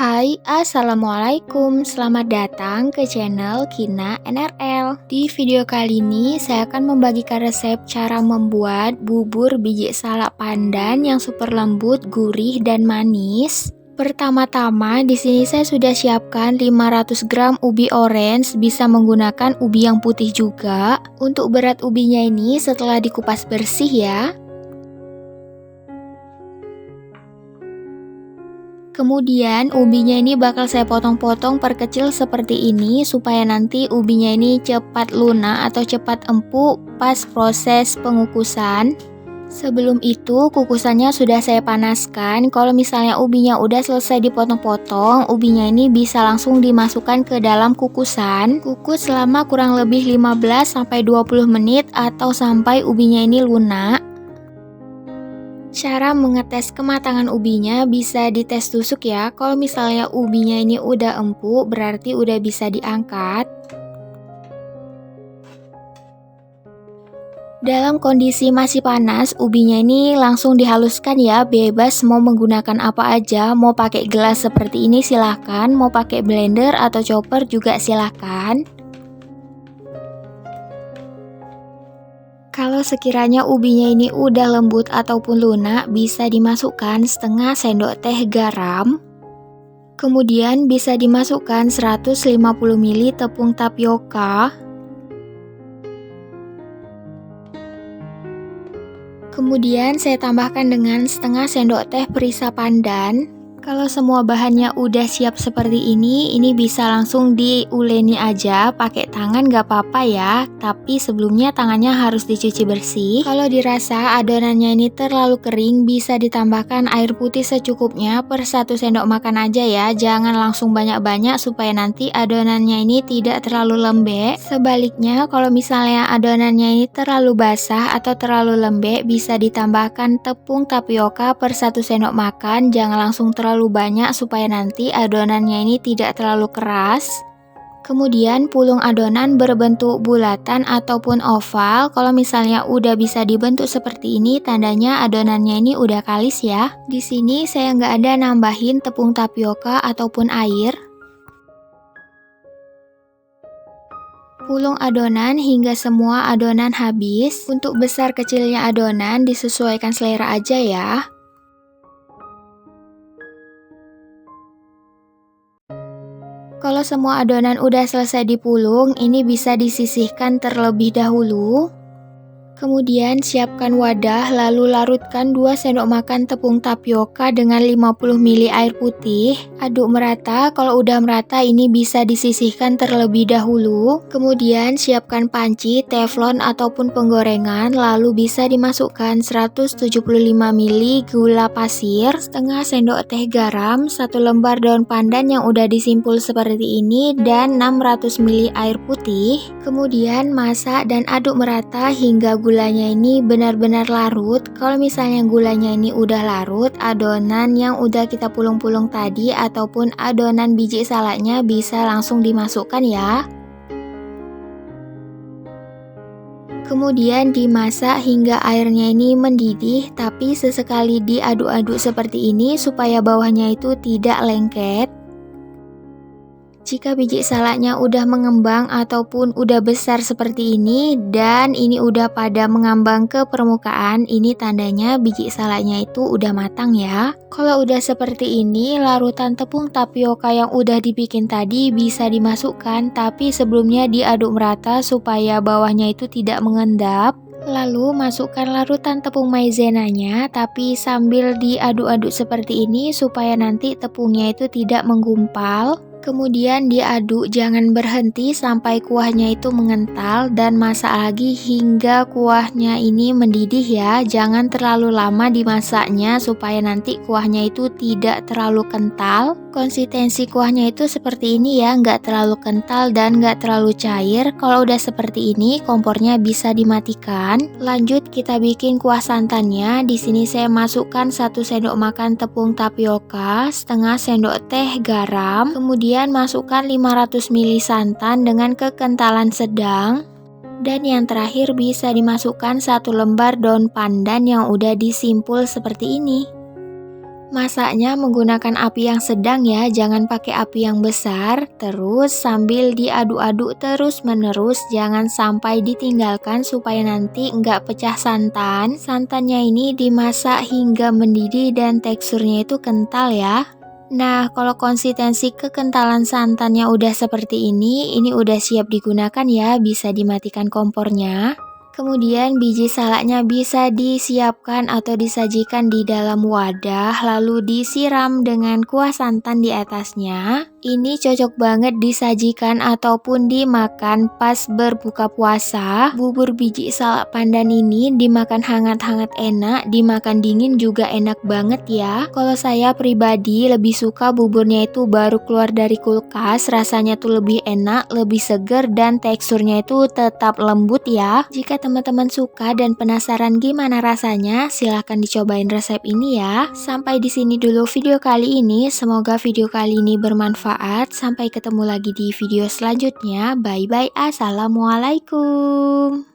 Hai, Assalamualaikum. Selamat datang ke channel Kina NRL. Di video kali ini, saya akan membagikan resep cara membuat bubur biji salak pandan yang super lembut, gurih, dan manis. Pertama-tama, di sini saya sudah siapkan 500 gram ubi orange, bisa menggunakan ubi yang putih juga. Untuk berat ubinya ini setelah dikupas bersih ya. Kemudian ubinya ini bakal saya potong-potong perkecil seperti ini supaya nanti ubinya ini cepat lunak atau cepat empuk pas proses pengukusan. Sebelum itu kukusannya sudah saya panaskan. Kalau misalnya ubinya udah selesai dipotong-potong, ubinya ini bisa langsung dimasukkan ke dalam kukusan. Kukus selama kurang lebih 15-20 menit atau sampai ubinya ini lunak. Cara mengetes kematangan ubinya bisa dites tusuk ya. Kalau misalnya ubinya ini udah empuk, berarti udah bisa diangkat. Dalam kondisi masih panas, ubinya ini langsung dihaluskan ya, bebas mau menggunakan apa aja. Mau pakai gelas seperti ini silahkan, mau pakai blender atau chopper juga silahkan. Kalau sekiranya ubinya ini udah lembut ataupun lunak, bisa dimasukkan setengah sendok teh garam. Kemudian bisa dimasukkan 150 ml tepung tapioka. Kemudian saya tambahkan dengan setengah sendok teh perisa pandan. Kalau semua bahannya udah siap seperti ini bisa langsung diuleni aja, pakai tangan gak apa-apa ya, tapi sebelumnya tangannya harus dicuci bersih. Kalau dirasa adonannya ini terlalu kering, bisa ditambahkan air putih secukupnya per 1 sendok makan aja ya, jangan langsung banyak-banyak supaya nanti adonannya ini tidak terlalu lembek. Sebaliknya, kalau misalnya adonannya ini terlalu basah atau terlalu lembek, bisa ditambahkan tepung tapioka per 1 sendok makan, jangan langsung terlalu banyak supaya nanti adonannya ini tidak terlalu keras. Kemudian pulung adonan berbentuk bulatan ataupun oval. Kalau misalnya udah bisa dibentuk seperti ini, tandanya adonannya ini udah kalis ya. Di sini saya nggak ada nambahin tepung tapioka ataupun air. Pulung adonan hingga semua adonan habis. Untuk besar kecilnya adonan disesuaikan selera aja ya. Kalau semua adonan udah selesai dipulung, ini bisa disisihkan terlebih dahulu. Kemudian siapkan wadah, lalu larutkan 2 sendok makan tepung tapioka dengan 50 ml air putih. Aduk merata, kalau udah merata ini bisa disisihkan terlebih dahulu. Kemudian siapkan panci, teflon ataupun penggorengan, lalu bisa dimasukkan 175 ml gula pasir, setengah sendok teh garam, 1 lembar daun pandan yang udah disimpul seperti ini, dan 600 ml air putih. Kemudian masak dan aduk merata hingga gulanya ini benar-benar larut. Kalau misalnya gulanya ini udah larut, adonan yang udah kita pulung-pulung tadi ataupun adonan biji salaknya bisa langsung dimasukkan ya. Kemudian dimasak hingga airnya ini mendidih, tapi sesekali diaduk-aduk seperti ini supaya bawahnya itu tidak lengket. Jika biji salaknya udah mengembang ataupun udah besar seperti ini dan ini udah pada mengambang ke permukaan, ini tandanya biji salaknya itu udah matang ya. Kalau udah seperti ini, larutan tepung tapioka yang udah dibikin tadi bisa dimasukkan, tapi sebelumnya diaduk merata supaya bawahnya itu tidak mengendap. Lalu masukkan larutan tepung maizenanya, tapi sambil diaduk-aduk seperti ini supaya nanti tepungnya itu tidak menggumpal. Kemudian diaduk, jangan berhenti sampai kuahnya itu mengental dan masak lagi hingga kuahnya ini mendidih ya. Jangan terlalu lama dimasaknya supaya nanti kuahnya itu tidak terlalu kental. Konsistensi kuahnya itu seperti ini ya, nggak terlalu kental dan nggak terlalu cair. Kalau udah seperti ini, kompornya bisa dimatikan. Lanjut kita bikin kuah santannya. Di sini saya masukkan 1 sendok makan tepung tapioka, setengah sendok teh garam, kemudian masukkan 500 ml santan dengan kekentalan sedang. Dan yang terakhir bisa dimasukkan 1 lembar daun pandan yang udah disimpul seperti ini. Masaknya menggunakan api yang sedang ya, jangan pakai api yang besar. Terus sambil diaduk-aduk terus menerus, jangan sampai ditinggalkan supaya nanti nggak pecah santan. Santannya ini dimasak hingga mendidih dan teksturnya itu kental ya. Nah, kalau konsistensi kekentalan santannya udah seperti ini udah siap digunakan ya, bisa dimatikan kompornya. Kemudian biji salaknya bisa disiapkan atau disajikan di dalam wadah lalu disiram dengan kuah santan di atasnya. Ini cocok banget disajikan ataupun dimakan pas berbuka puasa. Bubur biji salak pandan ini dimakan hangat-hangat enak, dimakan dingin juga enak banget ya. Kalau saya pribadi lebih suka buburnya itu baru keluar dari kulkas, rasanya tuh lebih enak, lebih seger dan teksturnya itu tetap lembut ya. Jika teman-teman suka dan penasaran gimana rasanya, silahkan dicobain resep ini ya. Sampai di sini dulu video kali ini, semoga video kali ini bermanfaat. Sampai ketemu lagi di video selanjutnya. Bye bye, assalamualaikum.